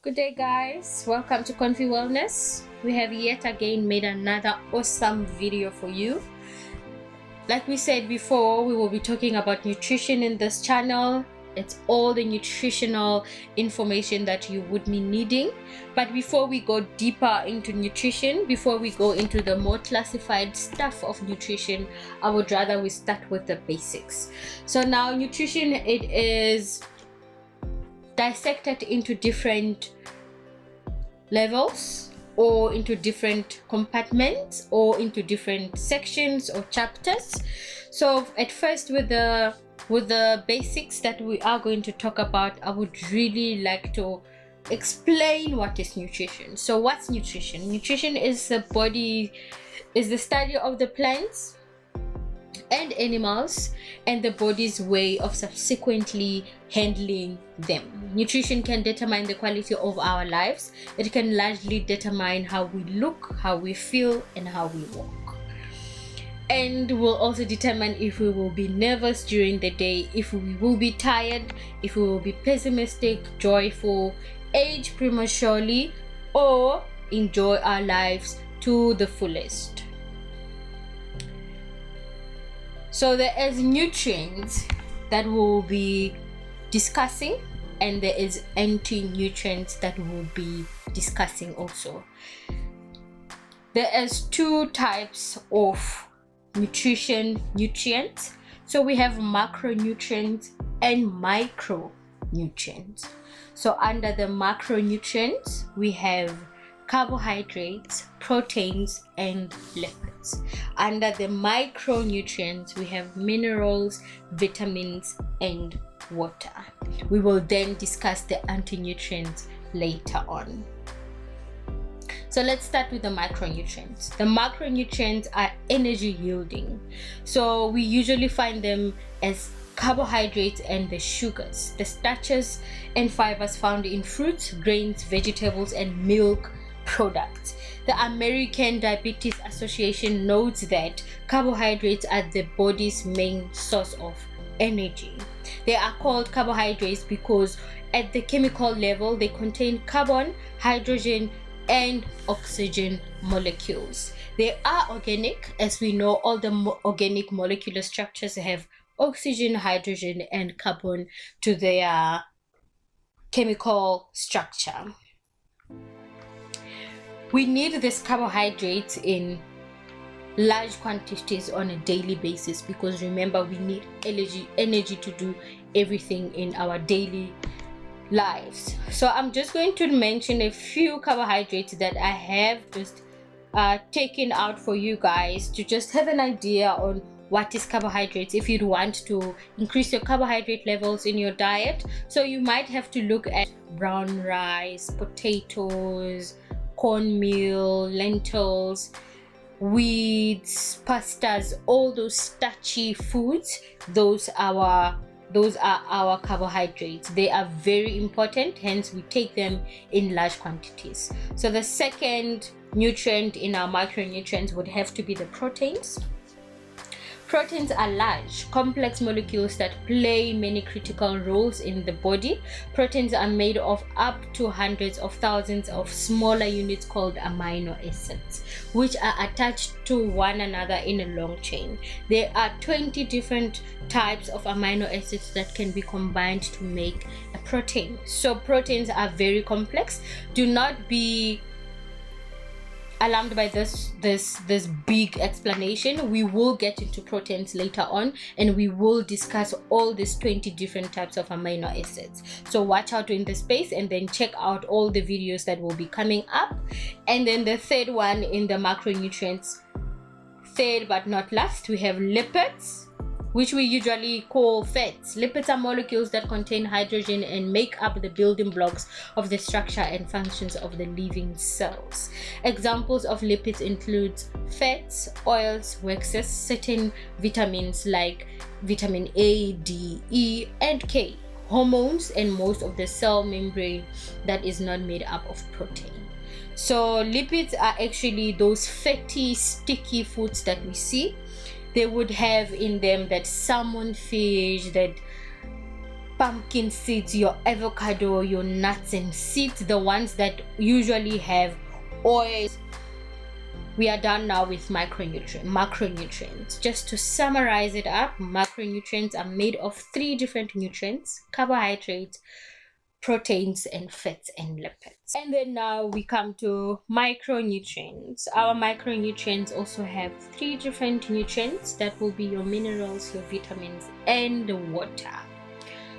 Good day, guys. Welcome to Comfy Wellness. We have yet again made another awesome video for you. Like we said before, we will be talking about nutrition in this channel. It's all the nutritional information that you would be needing. But before we go deeper into nutrition, before we go into the more classified stuff of nutrition, I would rather we start with the basics. So now nutrition, it is dissected into different levels or into different compartments or into different sections or chapters. So at first, with the basics that we are going to talk about, I would really like to explain what is nutrition. So what's nutrition? Nutrition is the study of the plants and animals and the body's way of subsequently handling them. Nutrition can determine the quality of our lives. It can largely determine how we look, how we feel, and how we walk. And will also determine if we will be nervous during the day, if we will be tired, if we will be pessimistic, joyful, age prematurely, or enjoy our lives to the fullest. So there is nutrients that we'll be discussing, and there is anti-nutrients that we'll be discussing also. There is two types of nutrients. So we have macronutrients and micronutrients. So under the macronutrients, we have carbohydrates, proteins, and lipids. Under the micronutrients, we have minerals, vitamins, and water. We will then discuss the anti-nutrients later on. So let's start with the macronutrients. The macronutrients are energy yielding. So we usually find them as carbohydrates and the sugars, the starches and fibers found in fruits, grains, vegetables, and milk products. The American Diabetes Association notes that carbohydrates are the body's main source of energy. They are called carbohydrates because at the chemical level they contain carbon, hydrogen, and oxygen molecules. They are organic. As we know, all the organic molecular structures have oxygen, hydrogen, and carbon to their chemical structure. We need these carbohydrates in large quantities on a daily basis because remember, we need energy to do everything in our daily lives. So I'm just going to mention a few carbohydrates that I have just taken out for you guys to just have an idea on what is carbohydrates if you want to increase your carbohydrate levels in your diet. So you might have to look at brown rice, potatoes, cornmeal, lentils, wheats, pastas, all those starchy foods. Those are our carbohydrates. They are very important, hence we take them in large quantities. So the second nutrient in our macronutrients would have to be the proteins. Proteins are large, complex molecules that play many critical roles in the body. Proteins are made of up to hundreds of thousands of smaller units called amino acids, which are attached to one another in a long chain. There are 20 different types of amino acids that can be combined to make a protein. So proteins are very complex. Do not be alarmed by this big explanation. We will get into proteins later on, and we will discuss all these 20 different types of amino acids. So watch out in the space and then check out all the videos that will be coming up. And then the third one in the macronutrients, third but not last, we have lipids, which we usually call fats. Lipids are molecules that contain hydrogen and make up the building blocks of the structure and functions of the living cells. Examples of lipids include fats, oils, waxes, certain vitamins like vitamin A, D, E, and K, hormones, and most of the cell membrane that is not made up of protein. So lipids are actually those fatty, sticky foods that we see. They would have in them that salmon, fish, that pumpkin seeds, your avocado, your nuts and seeds, the ones that usually have oil. We are done now with macronutrients. Just to summarize it up, macronutrients are made of 3 different nutrients: carbohydrates, proteins, and fats and lipids. And then now we come to micronutrients. Our micronutrients also have 3 different nutrients that will be your minerals, your vitamins, and water.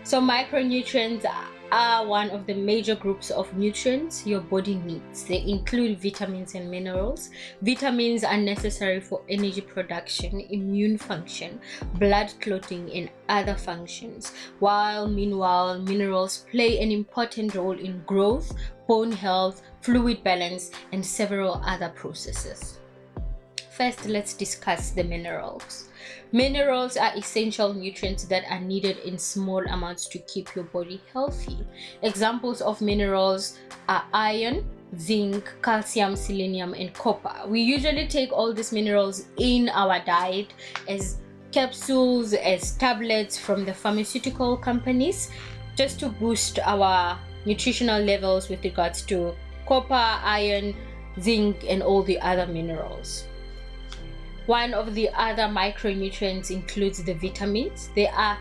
So micronutrients are one of the major groups of nutrients your body needs. They include vitamins and minerals. Vitamins are necessary for energy production, immune function, blood clotting, and other functions, while meanwhile minerals play an important role in growth, bone health, fluid balance, and several other processes. First, let's discuss the minerals. Minerals are essential nutrients that are needed in small amounts to keep your body healthy. Examples of minerals are iron, zinc, calcium, selenium, and copper. We usually take all these minerals in our diet as capsules, as tablets from the pharmaceutical companies, just to boost our nutritional levels with regards to copper, iron, zinc, and all the other minerals. One of the other micronutrients includes the vitamins. There are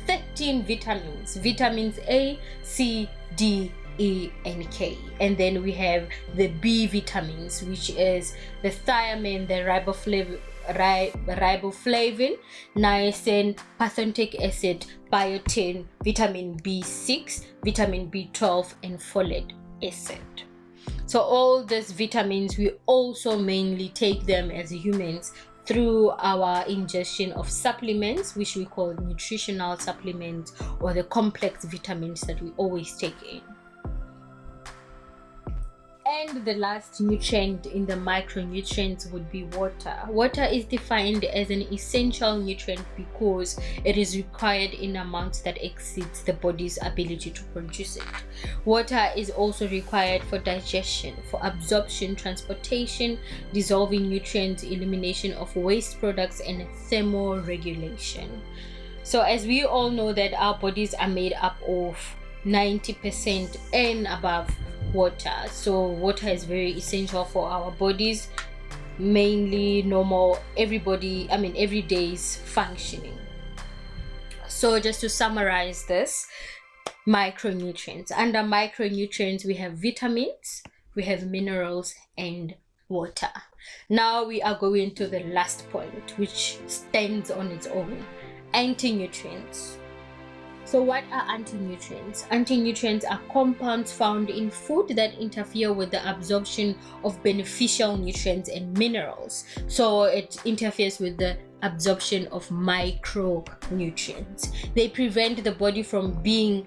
13 vitamins: vitamins A, C, D, E, and K. And then we have the B vitamins, which is the thiamine, the riboflavin, niacin, pantothenic acid, biotin, vitamin B6, vitamin B12, and folate acid. So all these vitamins, we also mainly take them as humans through our ingestion of supplements, which we call nutritional supplements, or the complex vitamins that we always take in. And the last nutrient in the micronutrients would be water. Water is defined as an essential nutrient because it is required in amounts that exceeds the body's ability to produce it. Water is also required for digestion, for absorption, transportation, dissolving nutrients, elimination of waste products, and thermoregulation. So as we all know that our bodies are made up of 90% and above water. So water is very essential for our bodies, mainly normal everyday's functioning. So just to summarize this, micronutrients. Under micronutrients, we have vitamins, we have minerals, and water. Now we are going to the last point, which stands on its own: antinutrients. So what are antinutrients? Antinutrients are compounds found in food that interfere with the absorption of beneficial nutrients and minerals. So it interferes with the absorption of micronutrients. They prevent the body from being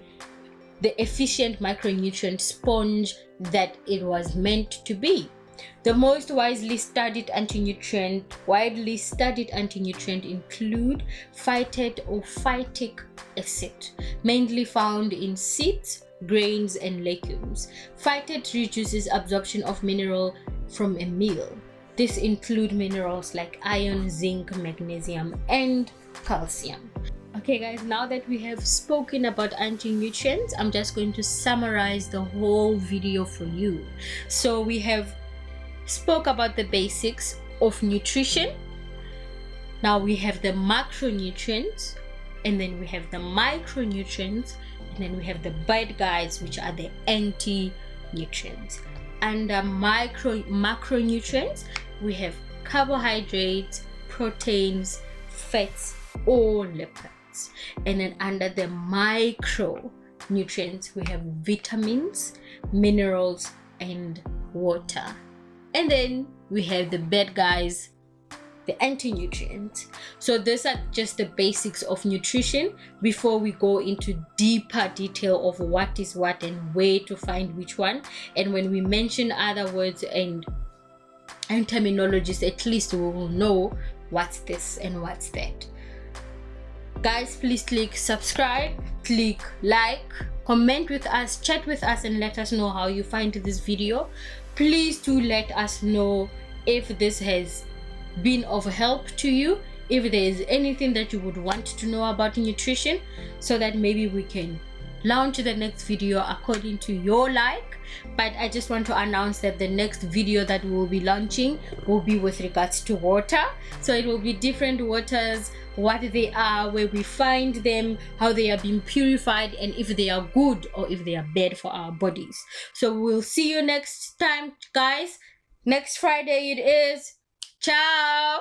the efficient micronutrient sponge that it was meant to be. The most widely studied antinutrient include phytate or phytic acid, mainly found in seeds, grains, and legumes. Phytate reduces absorption of mineral from a meal. This include minerals like iron, zinc, magnesium, and calcium. Okay guys, now that we have spoken about antinutrients, I'm just going to summarize the whole video for you. So we have spoke about the basics of nutrition. Now we have the macronutrients, and then we have the micronutrients, and then we have the bad guys, which are the anti-nutrients. Under macronutrients, we have carbohydrates, proteins, fats, or lipids. And then under the micronutrients, we have vitamins, minerals, and water. And then we have the bad guys, the anti-nutrients. So these are just the basics of nutrition before we go into deeper detail of what is what and where to find which one. And when we mention other words and terminologies, at least we will know what's this and what's that. Guys, please click subscribe, click like, comment with us, chat with us, and let us know how you find this video. Please do let us know if this has been of help to you, if there is anything that you would want to know about nutrition, so that maybe we can launch the next video according to your like. But I just want to announce that the next video that we will be launching will be with regards to water. So it will be different waters, what they are, where we find them, how they are being purified, and if they are good or if they are bad for our bodies. So we'll see you next time, guys. Next Friday it is. Ciao.